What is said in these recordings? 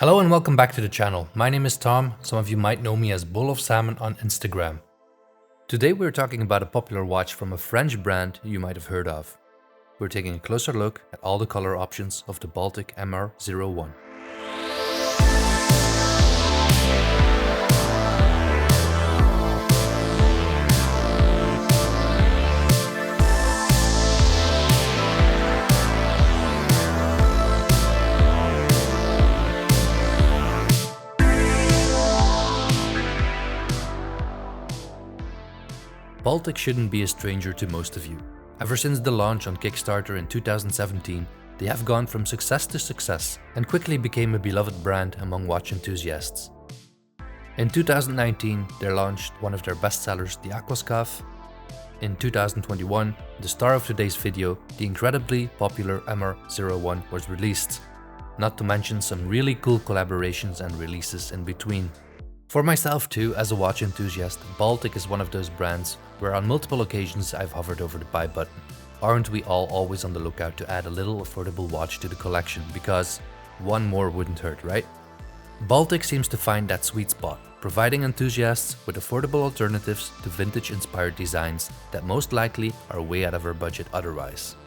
Hello and welcome back to the channel. My name is Tom. Some of you might know me as Bowl of Salmon on Instagram. Today we're talking about a popular watch from a French brand you might have heard of. We're taking a closer look at all the color options of the Baltic MR01. Baltic shouldn't be a stranger to most of you. Ever since the launch on Kickstarter in 2017, they have gone from success to success and quickly became a beloved brand among watch enthusiasts. In 2019, they launched one of their bestsellers, the Aquascaf. In 2021, the star of today's video, the incredibly popular MR01 was released, not to mention some really cool collaborations and releases in between. For myself too, as a watch enthusiast, Baltic is one of those brands where on multiple occasions I've hovered over the buy button. Aren't we all always on the lookout to add a little affordable watch to the collection, because one more wouldn't hurt, right? Baltic seems to find that sweet spot, providing enthusiasts with affordable alternatives to vintage-inspired designs that most likely are way out of our budget otherwise.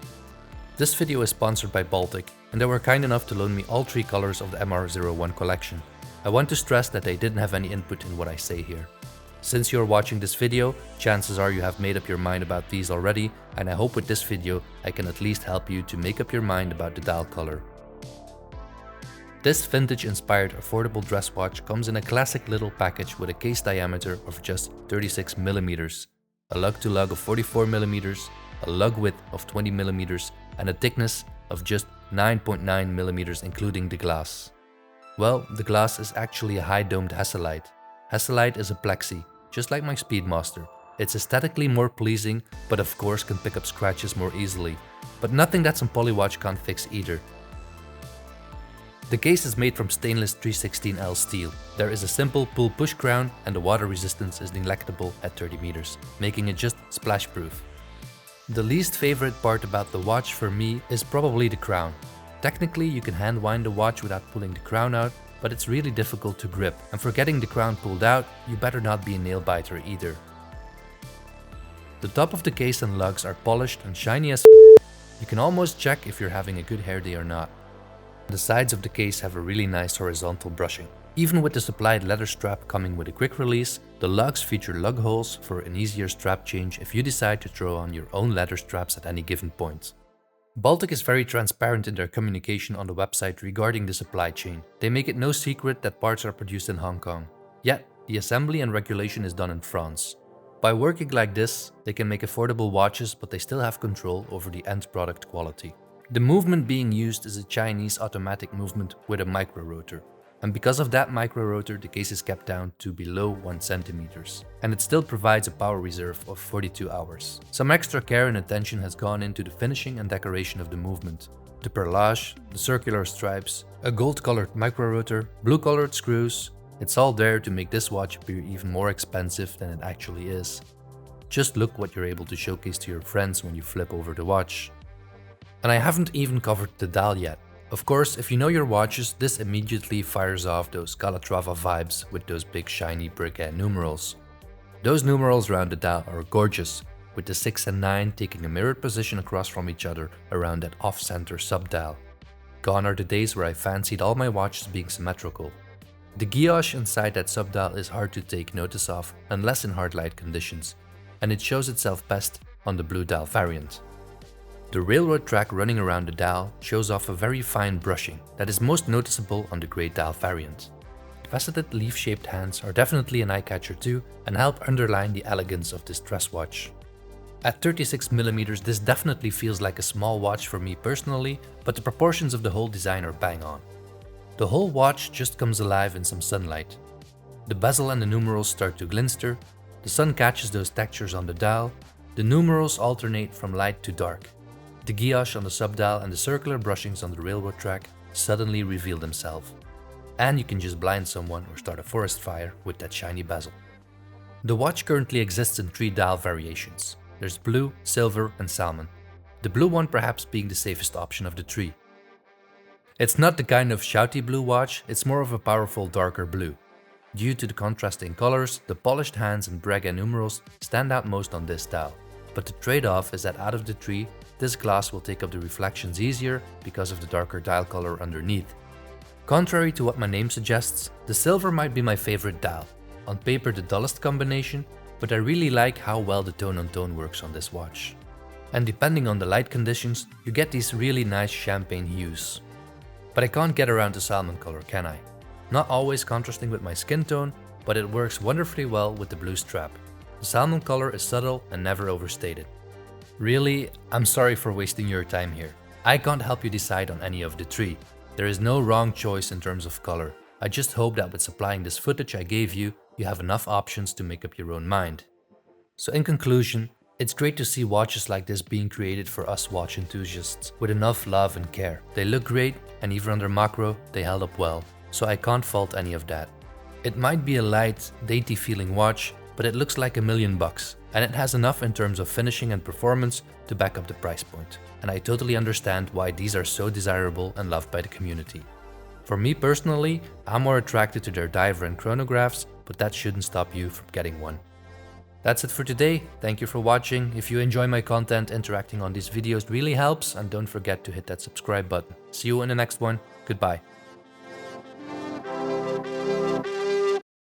This video is sponsored by Baltic, and they were kind enough to loan me all three colors of the MR01 collection. I want to stress that they didn't have any input in what I say here. Since you're watching this video, chances are you have made up your mind about these already, and I hope with this video I can at least help you to make up your mind about the dial color. This vintage-inspired affordable dress watch comes in a classic little package with a case diameter of just 36mm, a lug-to-lug of 44mm, a lug width of 20mm, and a thickness of just 9.9mm including the glass. Well, the glass is actually a high-domed Hesselite. Hesselite is a plexi, just like my Speedmaster. It's aesthetically more pleasing, but of course can pick up scratches more easily. But nothing that some polywatch can't fix either. The case is made from stainless 316L steel. There is a simple pull-push crown and the water resistance is negligible at 30 meters, making it just splash-proof. The least favorite part about the watch for me is probably the crown. Technically, you can hand wind the watch without pulling the crown out, but it's really difficult to grip, and for getting the crown pulled out, you better not be a nail biter either. The top of the case and lugs are polished and shiny as You can almost check if you're having a good hair day or not. The sides of the case have a really nice horizontal brushing. Even with the supplied leather strap coming with a quick release, the lugs feature lug holes for an easier strap change if you decide to throw on your own leather straps at any given point. Baltic is very transparent in their communication on the website regarding the supply chain. They make it no secret that parts are produced in Hong Kong. Yet, the assembly and regulation is done in France. By working like this, they can make affordable watches, but they still have control over the end product quality. The movement being used is a Chinese automatic movement with a microrotor. And because of that microrotor, the case is kept down to below 1 cm. And it still provides a power reserve of 42 hours. Some extra care and attention has gone into the finishing and decoration of the movement. The perlage, the circular stripes, a gold-colored microrotor, blue-colored screws. It's all there to make this watch appear even more expensive than it actually is. Just look what you're able to showcase to your friends when you flip over the watch. And I haven't even covered the dial yet. Of course, if you know your watches, this immediately fires off those Calatrava vibes with those big shiny Breguet numerals. Those numerals around the dial are gorgeous, with the 6 and 9 taking a mirrored position across from each other around that off-center subdial. Gone are the days where I fancied all my watches being symmetrical. The guilloche inside that subdial is hard to take notice of unless in hard light conditions, and it shows itself best on the blue dial variant. The railroad track running around the dial shows off a very fine brushing that is most noticeable on the grey dial variant. Faceted leaf-shaped hands are definitely an eye-catcher too and help underline the elegance of this dress watch. At 36mm, this definitely feels like a small watch for me personally, but the proportions of the whole design are bang on. The whole watch just comes alive in some sunlight. The bezel and the numerals start to glinster, the sun catches those textures on the dial, the numerals alternate from light to dark. The guilloche on the subdial and the circular brushings on the railroad track suddenly reveal themselves. And you can just blind someone or start a forest fire with that shiny bezel. The watch currently exists in 3 dial variations. There's blue, silver and salmon. The blue one perhaps being the safest option of the 3. It's not the kind of shouty blue watch, it's more of a powerful darker blue. Due to the contrasting colors, the polished hands and Breguet numerals stand out most on this dial. But the trade-off is that out of the three, this glass will take up the reflections easier because of the darker dial color underneath. Contrary to what my name suggests, the silver might be my favorite dial. On paper the dullest combination, but I really like how well the tone-on-tone works on this watch. And depending on the light conditions, you get these really nice champagne hues. But I can't get around the salmon color, can I? Not always contrasting with my skin tone, but it works wonderfully well with the blue strap. The salmon color is subtle and never overstated. Really, I'm sorry for wasting your time here. I can't help you decide on any of the three. There is no wrong choice in terms of color. I just hope that with supplying this footage I gave you, you have enough options to make up your own mind. So in conclusion, it's great to see watches like this being created for us watch enthusiasts with enough love and care. They look great, and even under macro, they held up well, so I can't fault any of that. It might be a light, dainty feeling watch, but it looks like $1 million, and it has enough in terms of finishing and performance to back up the price point. And I totally understand why these are so desirable and loved by the community. For me personally, I'm more attracted to their diver and chronographs, but that shouldn't stop you from getting one. That's it for today. Thank you for watching. If you enjoy my content, interacting on these videos really helps, and don't forget to hit that subscribe button. See you in the next one. Goodbye.